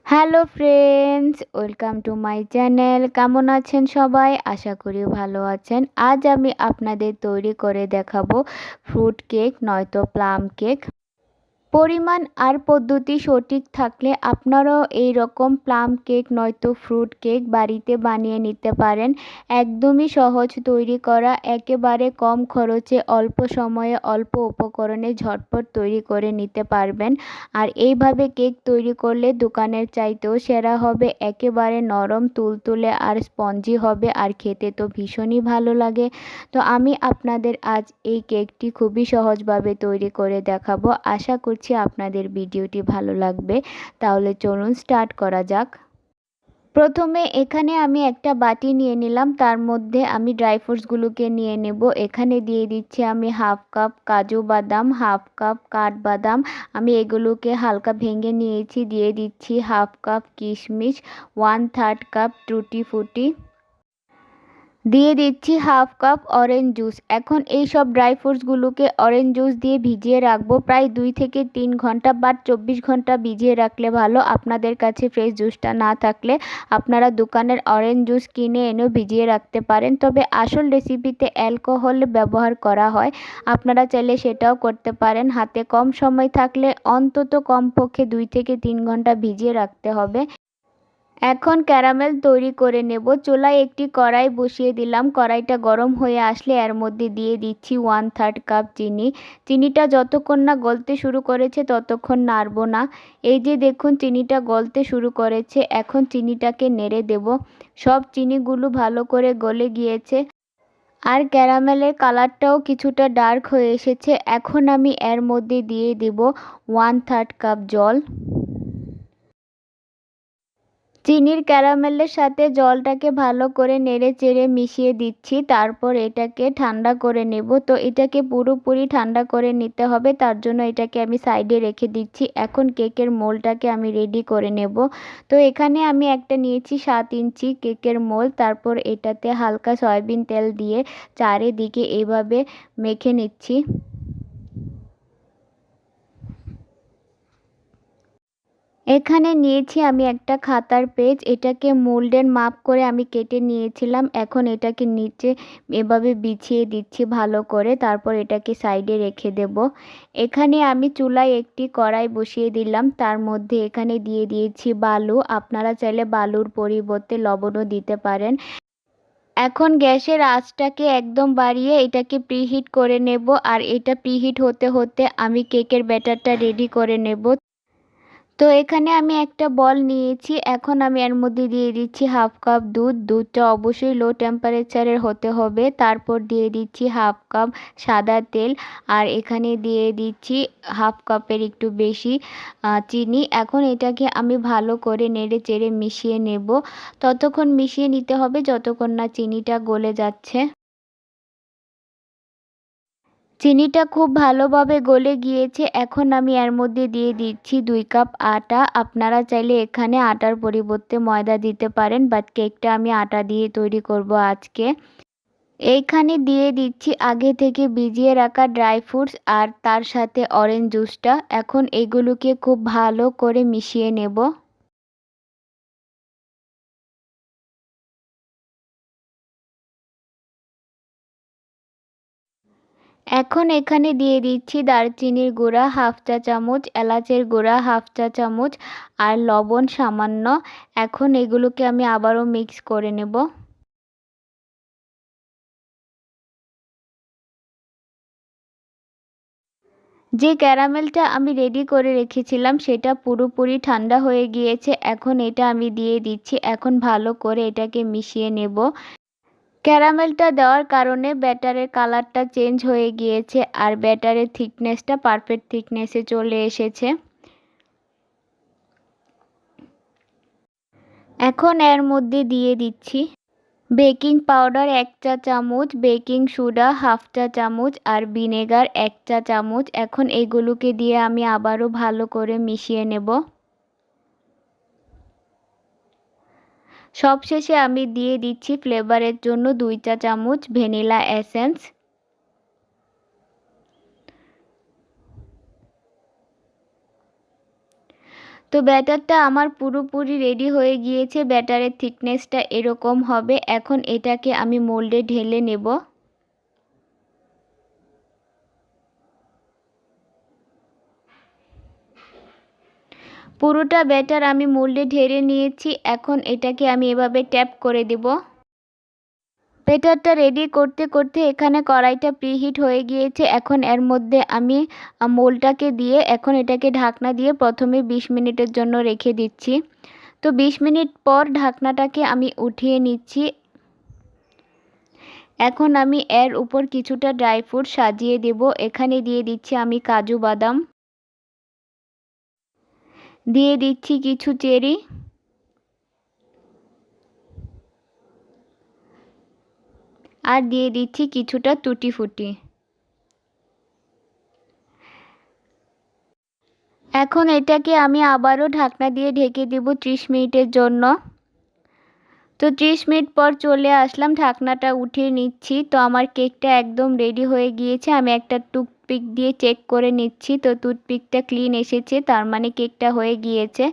Hello friends, welcome to my channel. কেমন আছেন সবাই? আশা করি ভালো আছেন। আজ আমি আপনাদের তৈরি করে দেখাবো ফ্রুট কেক নয়তো প্লাম কেক। পরিমাণ আর পদ্ধতি সঠিক থাকলে আপনারাও এই রকম প্লাম কেক নয়তো ফ্রুট কেক বাড়িতে বানিয়ে নিতে পারেন। একদমই সহজ তৈরি করা, একেবারে কম খরচে অল্প সময়ে অল্প উপকরণে ঝটপট তৈরি করে নিতে পারবেন। আর এইভাবে কেক তৈরি করলে দোকানের চাইতেও সেরা হবে, একেবারে নরম তুলতুলে আর স্পঞ্জি হবে, আর খেতে তো ভীষণই ভালো লাগে। তো আমি আপনাদের আজ এই কেকটি খুবই সহজভাবে তৈরি করে দেখাবো। আশা করছি আপনাদের ভিডিওটি ভালো লাগবে। তাহলে চলুন স্টার্ট করা যাক। প্রথমে এখানে আমি একটা বাটি নিয়ে নিলাম, তার মধ্যে আমি ড্রাই ফ্রুটসগুলোকে নিয়ে নেব। এখানে দিয়ে দিচ্ছি আমি হাফ কাপ কাজু বাদাম, হাফ কাপ কাঠবাদাম, আমি এগুলোকে হালকা ভেঙে নিয়েছি। দিয়ে দিচ্ছি হাফ কাপ কিশমিশ, 1/3 কাপ টুটি ফুটি, দিয়ে দিচ্ছি হাফ কাপ অরেঞ্জ জুস। এখন এই সব ড্রাই ফ্রুটসগুলোকে অরেঞ্জ জুস দিয়ে ভিজিয়ে রাখবো প্রায় 2 থেকে 3 ঘন্টা বা 24 ঘন্টা ভিজিয়ে রাখলে ভালো। আপনাদের কাছে ফ্রেশ জুসটা না থাকলে আপনারা দোকানের অরেঞ্জ জুস কিনে এনেও ভিজিয়ে রাখতে পারেন, তবে আসল রেসিপিতে অ্যালকোহল ব্যবহার করা হয়, আপনারা চাইলে সেটাও করতে পারেন। হাতে কম সময় থাকলে অন্তত কমপক্ষে 2 থেকে 3 ঘন্টা ভিজিয়ে রাখতে হবে। এখন ক্যারামেল তৈরি করে নেব। চুলায় একটি কড়াই বসিয়ে দিলাম। কড়াইটা গরম হয়ে আসলে এর মধ্যে দিয়ে দিচ্ছি 1/3 কাপ চিনি। চিনিটা যতক্ষণ না গলতে শুরু করেছে ততক্ষণ নাড়ব না। এই যে দেখুন চিনিটা গলতে শুরু করেছে, এখন চিনিটাকে নেড়ে দেব। সব চিনিগুলো ভালো করে গলে গিয়েছে আর ক্যারামেলের কালারটাও কিছুটা ডার্ক হয়ে এসেছে। এখন আমি এর মধ্যে দিয়ে দেব 1/3 কাপ জল। চিনির ক্যারামেলের সাথে জলটাকে ভালো করে নেড়ে চেড়ে মিশিয়ে দিচ্ছি, তারপর এটাকে ঠান্ডা করে নেব। তো এটাকে পুরোপুরি ঠান্ডা করে নিতে হবে, তার জন্য এটাকে আমি সাইডে রেখে দিচ্ছি। এখন কেকের মোলটাকে আমি রেডি করে নেব। তো এখানে আমি একটা নিয়েছি 7 ইঞ্চি কেকের মোল, তারপর এটাতে হালকা সয়াবিন তেল দিয়ে চারিদিকে এইভাবে মেখে নিচ্ছি। এখানে নিয়েছি আমি একটা খাতার পেজ, এটাকে মোল্ডের মাপ করে আমি কেটে নিয়েছিলাম। এখন এটাকে নিচে এভাবে বিছিয়ে দিচ্ছি ভালো করে, তারপর এটাকে সাইডে রেখে দেব। এখানে আমি চুলায় একটি কড়াই বসিয়ে দিলাম, তার মধ্যে এখানে দিয়ে দিয়েছি বালু। আপনারা চাইলে বালুর পরিবর্তে লবণও দিতে পারেন। এখন গ্যাসের আঁচটাকে একদম বাড়িয়ে এটাকে প্রিহিট করে নেব, আর এটা প্রিহিট হতে হতে আমি কেকের ব্যাটারটা রেডি করে নেব। তো এখানে আমি একটা বল নিয়েছি। এখন আমি এর মধ্যে দিয়ে দিচ্ছি হাফ কাপ দুধ। দুধটা অবশ্যই লো টেম্পারেচারের হতে হবে। তারপর দিয়ে দিচ্ছি হাফ কাপ সাদা তেল, আর এখানে দিয়ে দিচ্ছি হাফ কাপের একটু বেশি চিনি। এখন এটাকে আমি ভালো করে নেড়ে চেড়ে মিশিয়ে নেব। ততক্ষণ মিশিয়ে নিতে হবে যতক্ষণ না চিনিটা গলে যাচ্ছে। চিনিটা খুব ভালোভাবে গলে গিয়েছে। এখন আমি এর মধ্যে দিয়ে দিচ্ছি 2 কাপ আটা। আপনারা চাইলে এখানে আটার পরিবর্তে ময়দা দিতে পারেন, বাট কেকটা আমি আটা দিয়ে তৈরি করব আজকে। এইখানে দিয়ে দিচ্ছি আগে থেকে ভিজিয়ে রাখা ড্রাই ফ্রুটস আর তার সাথে অরেঞ্জ জুসটা। এখন এগুলোকে খুব ভালো করে মিশিয়ে নেব। এখন এখানে দিয়ে দিচ্ছি দারচিনির গুঁড়া হাফ চা চামচ, এলাচের গুঁড়া হাফ চা চামচ, আর লবণ সামান্য। এখন এগুলোকে আমি আবারও মিক্স করে নেব। যে ক্যারামেলটা আমি রেডি করে রেখেছিলাম সেটা পুরোপুরি ঠান্ডা হয়ে গিয়েছে। এখন এটা আমি দিয়ে দিচ্ছি। এখন ভালো করে এটাকে মিশিয়ে নেব। ক্যারামেলটা দেওয়ার কারণে ব্যাটারের কালারটা চেঞ্জ হয়ে গিয়েছে আর ব্যাটারের থিকনেসটা পারফেক্ট থিকনেসে চলে এসেছে। এখন এর মধ্যে দিয়ে দিচ্ছি বেকিং পাউডার 1 চা চামচ, বেকিং সোডা হাফ চা চামচ, আর ভিনেগার 1 চা চামচ। এখন এগুলোকে দিয়ে আমি আবারও ভালো করে মিশিয়ে নেব। সবশেষে আমি দিয়ে দিচ্ছি ফ্লেভারের জন্য 2 চা চামচ ভ্যানিলা এসেন্স। তো ব্যাটারটা আমার পুরোপুরি রেডি হয়ে গিয়েছে। ব্যাটারের থিকনেসটা এরকম হবে। এখন এটাকে আমি মোল্ডে ঢেলে নেব। পুরোটা ব্যাটার আমি মোল্ডে ঢেলে নিয়েছি। এখন এটাকে আমি এভাবে ট্যাপ করে দেব। ব্যাটারটা রেডি করতে করতে এখানে কড়াইটা প্রিহিট হয়ে গিয়েছে। এখন এর মধ্যে আমি মোল্ডটাকে দিয়ে এখন এটাকে ঢাকনা দিয়ে প্রথমে 20 মিনিটের জন্য রেখে দিচ্ছি। তো 20 মিনিট পর ঢাকনাটাকে আমি উঠিয়ে নিচ্ছি। এখন আমি এর উপর কিছুটা ড্রাই ফ্রুট সাজিয়ে দেব। এখানে দিয়ে দিচ্ছি আমি কাজু বাদাম, দিয়ে দিচ্ছি কিছু চেরি, আর দিয়ে দিচ্ছি কিছুটা টুটি ফুটি। এখন এটাকে আমি আবারও ঢাকনা দিয়ে ঢেকে দেব 30 মিনিটের জন্য। তো 30 মিনিট পর চলে আসলাম, ঢাকনাটা উঠিয়ে নিচ্ছি। তো আমার কেকটা একদম রেডি হয়ে গিয়েছে। আমি একটা টুথপিক দিয়ে চেক করে নিচ্ছি। তো টুথপিকটা ক্লিন এসেছে, তার মানে কেকটা হয়ে গিয়েছে।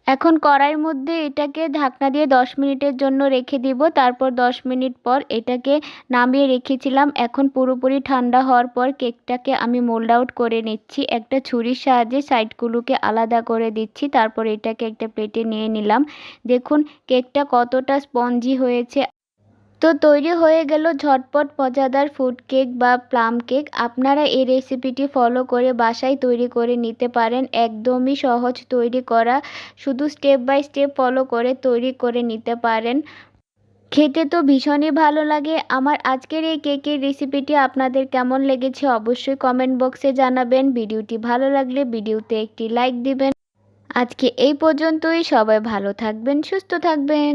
এখন কড়াইয়ের মধ্যে এটাকে ঢাকনা দিয়ে 10 মিনিটের জন্য রেখে দিব। তারপর 10 মিনিট পর এটাকে নামিয়ে রেখেছিলাম। এখন পুরোপুরি ঠান্ডা হওয়ার পর কেকটাকে আমি মোল্ড আউট করে নিচ্ছি। একটা ছুরির সাহায্যে সাইডগুলোকে আলাদা করে দিচ্ছি। তারপর এটাকে একটা প্লেটে নিয়ে নিলাম। দেখুন কেকটা কতটা স্পঞ্জি হয়েছে। তো তৈরি হয়ে গেল ঝটপট মজাদার ফুড কেক বা প্লাম কেক। আপনারা এই রেসিপিটি ফলো করে বাসায় তৈরি করে নিতে পারেন। একদমই সহজ তৈরি করা, শুধু স্টেপ বাই স্টেপ ফলো করে তৈরি করে নিতে পারেন। খেতে তো ভীষণই ভালো লাগে। আমার আজকের এই কেকের রেসিপিটি আপনাদের কেমন লেগেছে অবশ্যই কমেন্ট বক্সে জানাবেন। ভিডিওটি ভালো লাগলে ভিডিওতে একটি লাইক দিবেন। আজকে এই পর্যন্তই। সবাই ভালো থাকবেন, সুস্থ থাকবেন।